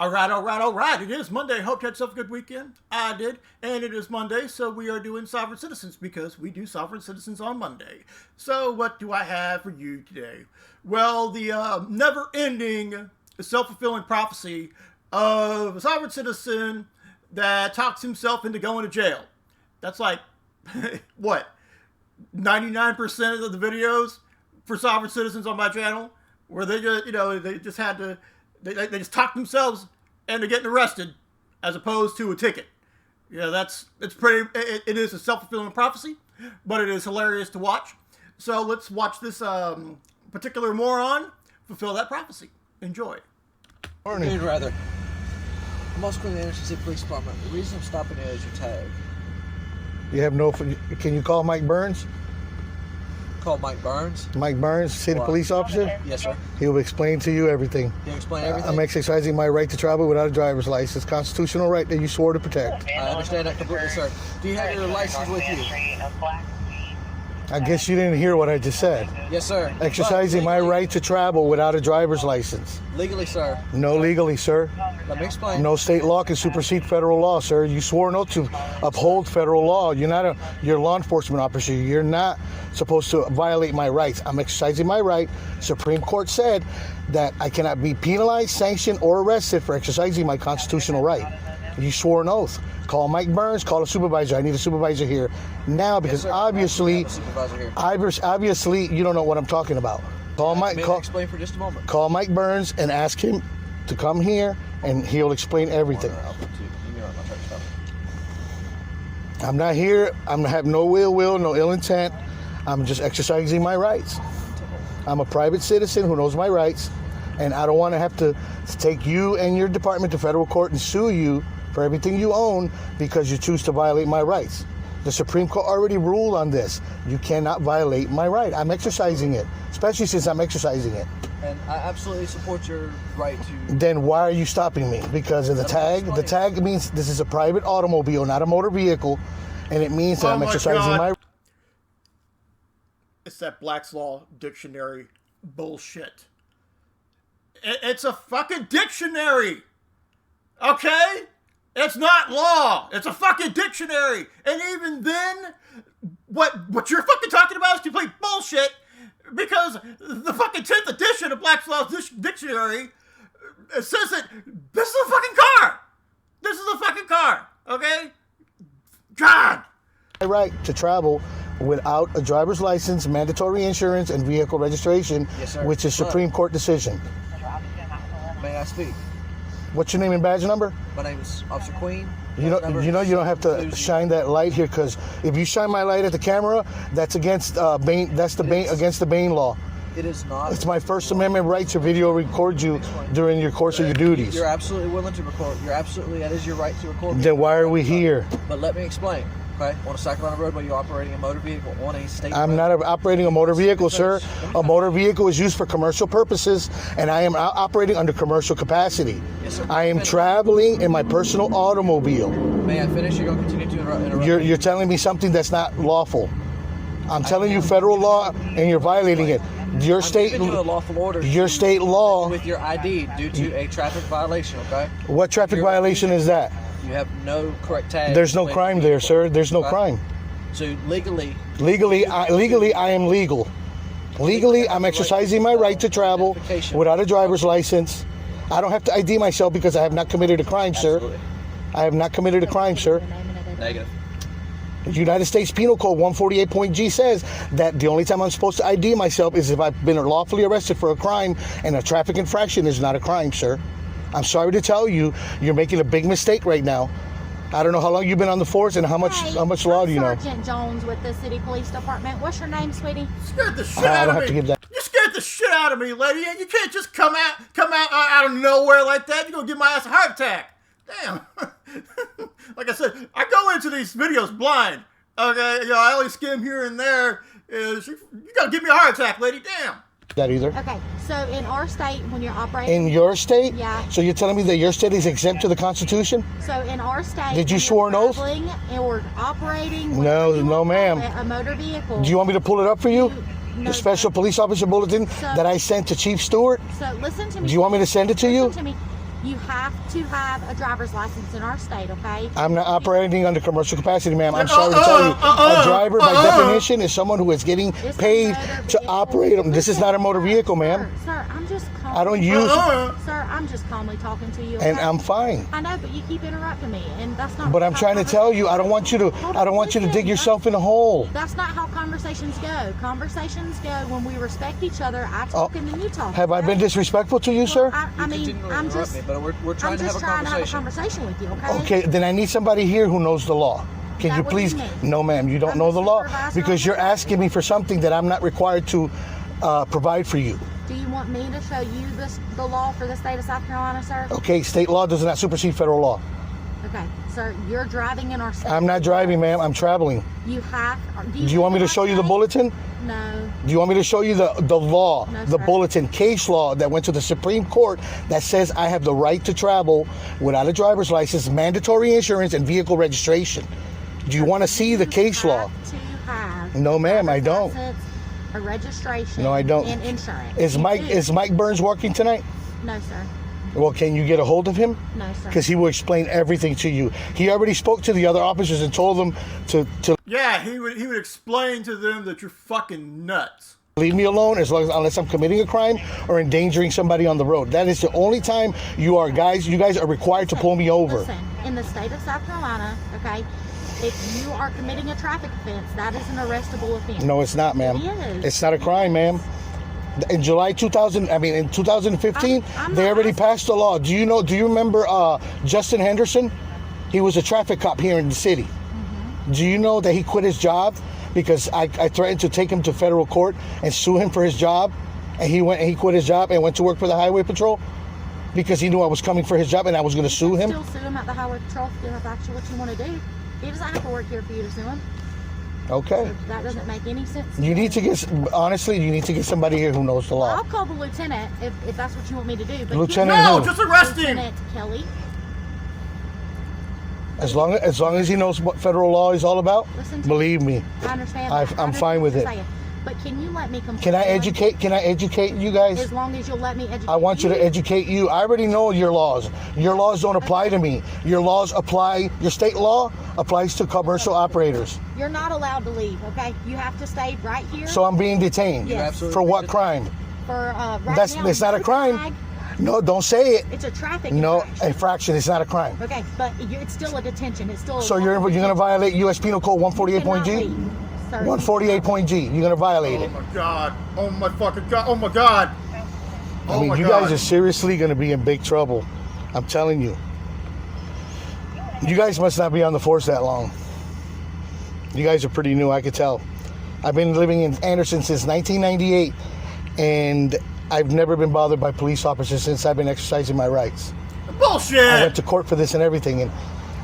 All right. It is Monday. Hope you had yourself a good weekend. I did. And it is Monday, so we are doing Sovereign Citizens because we do Sovereign Citizens on Monday. So what do I have for you today? Well, the never-ending, self-fulfilling prophecy of a sovereign citizen that talks himself into going to jail. That's like, what, 99% of the videos for sovereign citizens on my channel, where they just, they just had to, they just talked themselves into getting arrested as opposed to a ticket. It is a self-fulfilling prophecy, but it is hilarious to watch. So let's watch this particular moron fulfill that prophecy. Enjoy. Morning. You'd rather. I'm also calling the Anderson City Police Department. The reason I'm stopping you is your tag. You have no. Can you call Mike Burns? Call Mike Burns? Mike Burns, city police officer? Yes, sir. He will explain to you everything. He'll explain everything? I'm exercising my right to travel without a driver's license, constitutional right that you swore to protect. I understand that completely, sir. Do you have your license with you? I guess you didn't hear what I just said. Yes, sir. Exercising my right to travel without a driver's license. Legally, sir. No, legally, sir. Let me explain. No state law can supersede federal law, sir. You swore an oath to uphold federal law. You're a law enforcement officer. You're not supposed to violate my rights. I'm exercising my right. Supreme Court said that I cannot be penalized, sanctioned, or arrested for exercising my constitutional right. You swore an oath. Call Mike Burns, call a supervisor. I need a supervisor here now because yes, obviously you don't know what I'm talking about. Call Mike. Explain for just a moment. Call Mike Burns and ask him to come here, and he'll explain everything. I'm not here. I have no ill will, no ill intent. I'm just exercising my rights. I'm a private citizen who knows my rights, and I don't want to have to take you and your department to federal court and sue you for everything you own because you choose to violate my rights. The Supreme Court already ruled on this. You cannot violate my right. I'm exercising it, especially since I'm exercising it. And I absolutely support your right to... Then why are you stopping me? Because of the tag? The tag means this is a private automobile, not a motor vehicle, and it means that I'm exercising my... It's that Black's Law Dictionary bullshit. It's a fucking dictionary! Okay? It's not law. It's a fucking dictionary. And even then, what you're fucking talking about is complete bullshit because the fucking 10th edition of Black's Law Dictionary says that this is a fucking car. This is a fucking car. Okay? God. My right to travel without a driver's license, mandatory insurance, and vehicle registration, yes, sir. Which is Supreme Court decision. May I speak? What's your name and badge number? My name is Officer Queen. You don't have to shine that light here because if you shine my light at the camera, that's against against the Bain law. It is not. It's my First Amendment right to video record you during your course of your duties. You're absolutely willing to record. That is your right to record. Then why are we here? But let me explain. Okay, on a Sacramento road, you're operating a motor vehicle on a state. I'm not operating a motor vehicle, sir. A motor vehicle is used for commercial purposes, and I am operating under commercial capacity. Yes, sir. I am traveling in my personal automobile. May I finish? You're going to continue to interrupt. You're telling me something that's not lawful. I'm telling you federal law, and you're violating it. Your state, I'm giving you a lawful order. Your state law with your ID due to a traffic violation. Okay. What traffic violation is that? You have no correct tag. There's no crime there, sir. There's no crime. So legally, I am legal. Legally, I'm exercising my right to travel without a driver's license. I don't have to ID myself because I have not committed a crime, sir. Absolutely. I have not committed a crime, sir. Negative. The United States Penal Code 148.G says that the only time I'm supposed to ID myself is if I've been lawfully arrested for a crime, and a traffic infraction is not a crime, sir. I'm sorry to tell you, you're making a big mistake right now. I don't know how long you've been on the force and how much law do you know. Sergeant Jones with the City Police Department. What's your name, sweetie? You scared the shit out of me. You scared the shit out of me, lady. And you can't just come out of nowhere like that. You're gonna give my ass a heart attack. Damn. Like I said, I go into these videos blind. Okay, I only skim here and there. You gotta give me a heart attack, lady. Damn. That either. Okay, so in our state, when you're operating... In your state? Yeah. So you're telling me that your state is exempt to the Constitution? So in our state... Did you swear an oath? Or operating... No, ma'am. A motor vehicle... Do you want me to pull it up for you? No, the special police officer bulletin that I sent to Chief Stewart? So listen to me. Do you want me to send it to you? Listen to me. You have to have a driver's license in our state, okay? I'm not operating under commercial capacity, ma'am. I'm sorry to tell you. A driver, by definition, is someone who is getting It's a paid motor to vehicle. operate them. This is not a motor vehicle, ma'am. Sir, I'm just calm. I don't use... Sir, I'm just calmly talking to you. Okay? And I'm fine. I know, but you keep interrupting me, and that's not. But I'm trying to tell you, I don't want you to dig yourself in a hole. That's not how conversations go. Conversations go when we respect each other. I talk and then you talk. Have I been okay? disrespectful to you, sir? I mean, continually I'm interrupt just. me, but we're trying to have a conversation. With you, okay? Okay, then I need somebody here who knows the law. Can Is you that what you please? mean? No, ma'am, you don't I'm know the the law supervisor because on you're the- asking me for something that I'm not required to provide for you. Do you want me to show you the law for the state of South Carolina, sir? Okay, state law does not supersede federal law. Okay, sir, you're driving in our state. I'm not driving, ma'am. I'm traveling. You have. Do you want me to show you the bulletin? No. Do you want me to show you the law, No, the sir. bulletin, case law that went to the Supreme Court that says I have the right to travel without a driver's license, mandatory insurance, and vehicle registration? Do you want to see the case law? To have No, ma'am, I don't. license, a registration. No, I don't. And insurance. Is You Mike do. is Mike Burns working tonight? No, sir. Well, can you get a hold of him? No, sir. Because he will explain everything to you. He already spoke to the other officers and told them to Yeah, he would explain to them that you're fucking nuts. leave me alone unless I'm committing a crime or endangering somebody on the road. That is the only time you guys are required to pull me over. Listen, in the state of South Carolina, okay, if you are committing a traffic offense, that is an arrestable offense. No, it's not, ma'am. It is. It's not a crime, ma'am. In July 2015, I'm they not already asking- passed the law. Do you remember Justin Henderson? He was a traffic cop here in the city. Mm-hmm. Do you know that he quit his job because I threatened to take him to federal court and sue him for his job? And he quit his job and went to work for the Highway Patrol because he knew I was coming for his job and I was going to sue him. Still sue him at the Highway Patrol if that's actually what you want to do. He doesn't have to work here for you to sue him. Okay. That doesn't make any sense. You need to get somebody here who knows the law. I'll call the lieutenant if that's what you want me to do. But Lieutenant No, who? just arrest him. Lieutenant Kelly. As long as he knows what federal law is all about, Listen to believe me. I understand. I'm that. I understand fine with what it. you're saying. But can you let me complete? Can I educate you guys? As long as you'll let me educate. I want you to educate you. I already know your laws. Your laws don't apply to me. Your state law applies to commercial operators. You're not allowed to leave. Okay, you have to stay right here. So I'm being detained. Yes. absolutely For what did. crime? For right That's now, not a no crime. tag. No, don't say it. It's a traffic No, infraction. infraction. It's not a crime. Okay, but it's still a detention. It's still. A So you're going to violate U.S. Penal Code 148.G? 148.G. You're going to violate Oh it. my god. Oh my fucking god. Oh my god. Oh I mean, my you god. guys are seriously going to be in big trouble. I'm telling you. You guys must not be on the force that long. You guys are pretty new, I could tell. I've been living in Anderson since 1998, and I've never been bothered by police officers since I've been exercising my rights. Bullshit. I went to court for this and everything,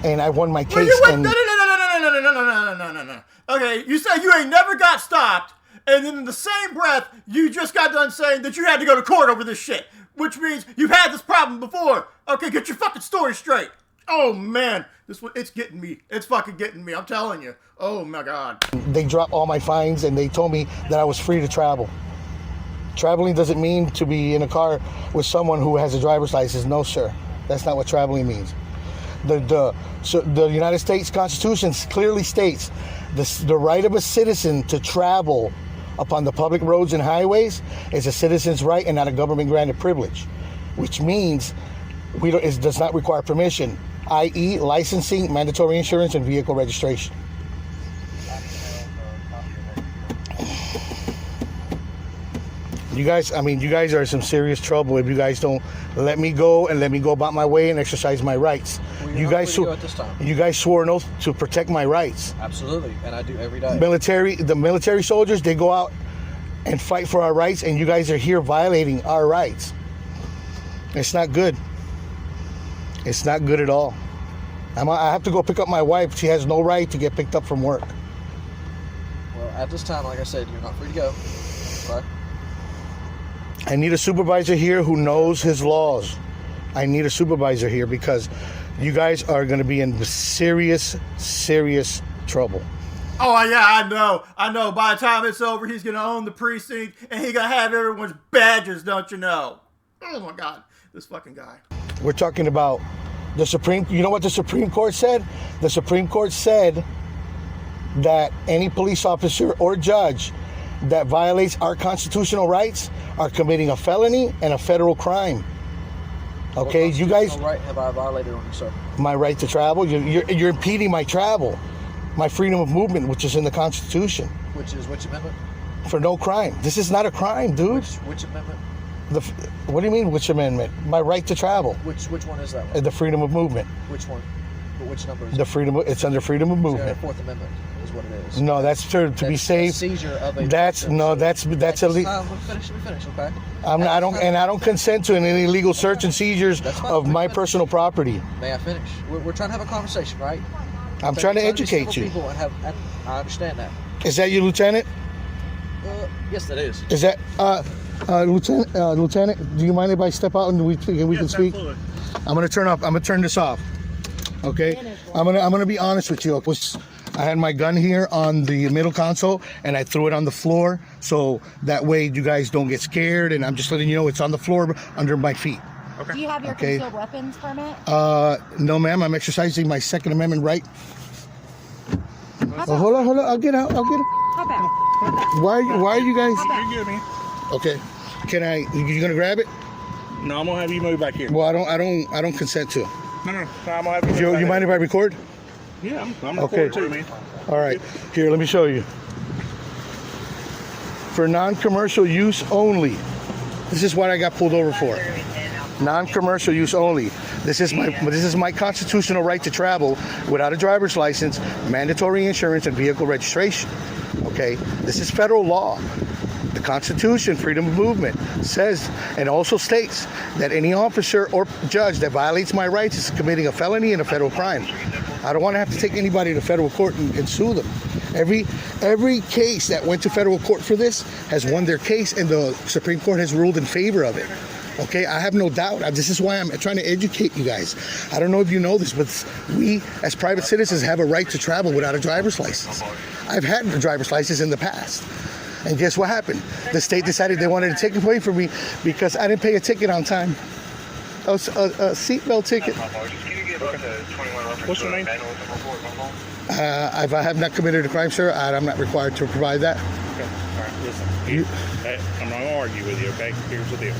and I won my Wait, case. you went, And no. Okay, you said you ain't never got stopped, and then in the same breath, you just got done saying that you had to go to court over this shit, which means you've had this problem before. Okay, get your fucking story straight. Oh man, it's getting me. It's fucking getting me. I'm telling you. Oh my god. they dropped all my fines, and they told me that I was free to travel. Traveling doesn't mean to be in a car with someone who has a driver's license. No, sir. That's not what traveling means. The United States Constitution clearly states the right of a citizen to travel upon the public roads and highways is a citizen's right and not a government-granted privilege, which means it does not require permission, i.e. licensing, mandatory insurance, and vehicle registration. You guys are in some serious trouble if you guys don't let me go and let me go about my way and exercise my rights. Well, You guys, free to go at this time. you guys swore an oath to protect my rights. Absolutely, and I do every day. The military soldiers, they go out and fight for our rights, and you guys are here violating our rights. It's not good. It's not good at all. I have to go pick up my wife. She has no right to get picked up from work. Well, at this time, like I said, you're not free to go. Okay? I need a supervisor here who knows his laws. I need a supervisor here because you guys are going to be in serious, serious trouble. Oh yeah, I know. By the time it's over, he's gonna own the precinct and he's gonna have everyone's badges, don't you know? Oh my god, this fucking guy. We're talking about the Supreme. You know what the Supreme Court said? The Supreme Court said that any police officer or judge that violates our constitutional rights are committing a felony and a federal crime. Okay, you guys. What right have I violated on you, sir? My right to travel. You're impeding my travel, my freedom of movement, which is in the Constitution. Which is which amendment? For no crime. This is not a crime, dude. Which amendment? What do you mean, which amendment? My right to travel. Which one is that one? The freedom of movement. Which one? But which number is The freedom. It's under freedom of movement. Fourth Amendment is what it is. No, that's to be safe. Seizure of a. That's illegal. Let me finish, okay? I don't consent to any illegal search and seizures of my personal property. May I finish? We're trying to have a conversation, right? I'm trying to educate you. People and I understand that. Is that you, Lieutenant? Yes, that is. Is that Lieutenant? Do you mind if I step out and we can speak? Absolutely. I'm gonna turn this off. Okay. I'm gonna be honest with you. I had my gun here on the middle console and I threw it on the floor so that way you guys don't get scared, and I'm just letting you know it's on the floor under my feet. Okay. Do you have your Okay. concealed weapons permit? No, ma'am. I'm exercising my Second Amendment right. Hop Oh, out. hold on. I'll get out. Hop out. Why are you guys? You're good, man. Okay. You gonna grab it? No, I'm gonna have you move back here. Well, I don't consent to. No, I'm gonna have you move back You mind if I record? here. Yeah, I'm Okay. recording too, man. All right. Here, let me show you. For non-commercial use only. This is what I got pulled over for. Non-commercial use only. This is my constitutional right to travel without a driver's license, mandatory insurance, and vehicle registration. Okay? This is federal law. The Constitution, freedom of movement, says and also states that any officer or judge that violates my rights is committing a felony and a federal crime. I don't want to have to take anybody to federal court and sue them. Every case that went to federal court for this has won their case, and the Supreme Court has ruled in favor of it. Okay, I have no doubt. This is why I'm trying to educate you guys. I don't know if you know this, but we as private citizens have a right to travel without a driver's license. I've had a driver's license in the past. And guess what happened? The state decided they wanted to take it away from me because I didn't pay a ticket on time. A seatbelt ticket. What's your name? If I have not committed a crime, sir, I'm not required to provide that. Okay. All right. Listen, I'm not going to argue with you, okay? Here's the deal.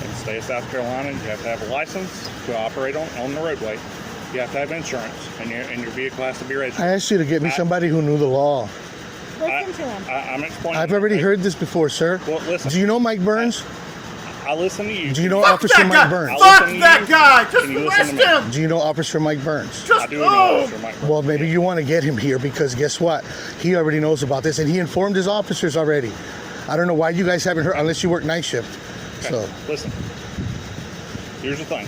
In the state of South Carolina, you have to have a license to operate on the roadway. You have to have insurance, and your vehicle has to be registered. I asked you to get me somebody who knew the law. Listen to him. I'm explaining. I've already heard this before, sir. Well, listen. Do you know Mike Burns? I listen to you. Do you know Fuck Officer that Mike guy! Burns? I'll Fuck listen to that you, guy! Just and you listen arrest to me. him! Do you know Officer Mike Burns? Just, I do know Officer Mike Burns. Well, maybe you want to get him here because guess what? He already knows about this, and he informed his officers already. I don't know why you guys haven't heard, unless you work night shift. Okay. So, Listen. Here's the thing.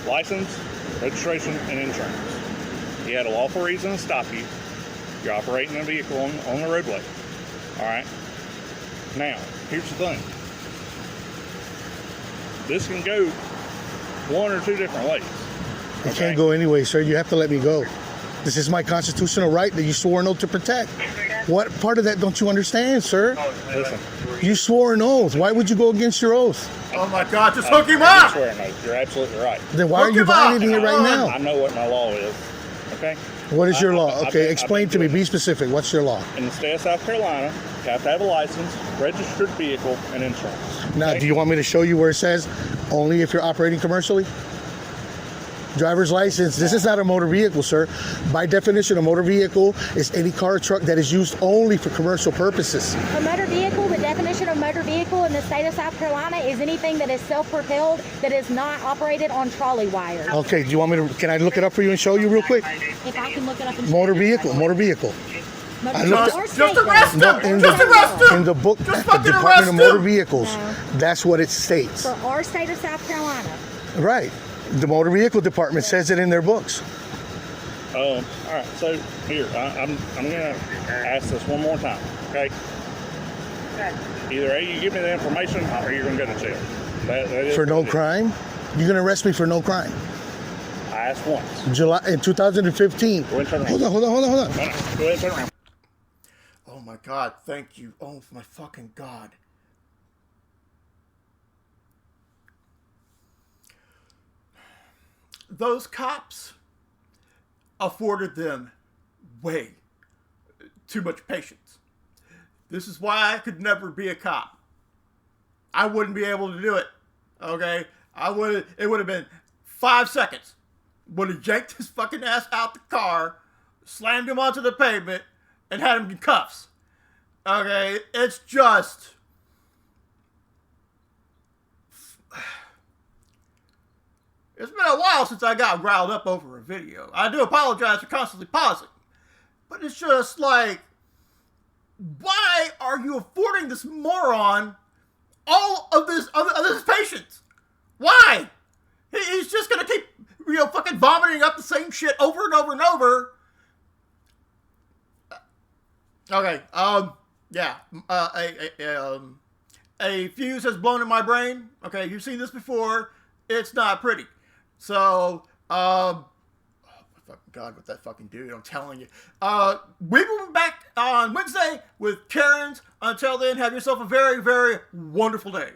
License, registration, and insurance. He had a lawful reason to stop you. You're operating a vehicle on the roadway. All right? Now, here's the thing. This can go one or two different ways. it can't go anyway, sir. You have to let me go. This is my constitutional right that you swore an oath to protect. What part of that don't you understand, sir? Listen. You swore an oath. Why would you go against your oath? oh my God, just hook him I up! swear, no, you're absolutely right. Then why are Hook you him up. violating it right now? I know what my law is. Okay? What is your law? I've Okay, been explain to me. doing Be it. specific. What's your law? In the state of South Carolina, you have to have a license, registered vehicle, and insurance. Now, Okay? do you want me to show you where it says only if you're operating commercially? Driver's license. This is not a motor vehicle, sir. By definition, a motor vehicle is any car or truck that is used only for commercial purposes. A motor vehicle, the definition of motor vehicle in the state of South Carolina is anything that is self-propelled that is not operated on trolley wires. Okay, do you want me to, can I look it up for you and show you real quick? If I can look it up and Motor vehicle. Motor I looked or at- state Just arrest him! No, in Just arrest the, him! in the book Just at the fucking Department arrest of Motor him! Vehicles, No. that's what it states. For our state of South Carolina. Right. The Motor Vehicle Department says it in their books. All right. So here, I'm gonna ask this one more time. Okay. Either A, you give me the information, or you're gonna go to jail. That is For what no it is. crime? You're going to arrest me for no crime. I asked once. July in 2015. Go ahead and turn around. Hold on. No, no. Go ahead and turn around. Oh my God, thank you. Oh my fucking God. those cops afforded them way too much patience. This is why I could never be a cop. I wouldn't be able to do it. Okay? It would have been 5 seconds. Would have yanked his fucking ass out the car, slammed him onto the pavement, and had him in cuffs. Okay? It's just... It's been a while since I got riled up over a video. I do apologize for constantly pausing. But it's just like, why are you affording this moron all of this patience? Why? He's just gonna keep, fucking vomiting up the same shit over and over and over. Okay, yeah. A fuse has blown in my brain. Okay, you've seen this before. It's not pretty. So, God, with that fucking dude, I'm telling you. We will be back on Wednesday with Karen's. Until then, have yourself a very, very wonderful day.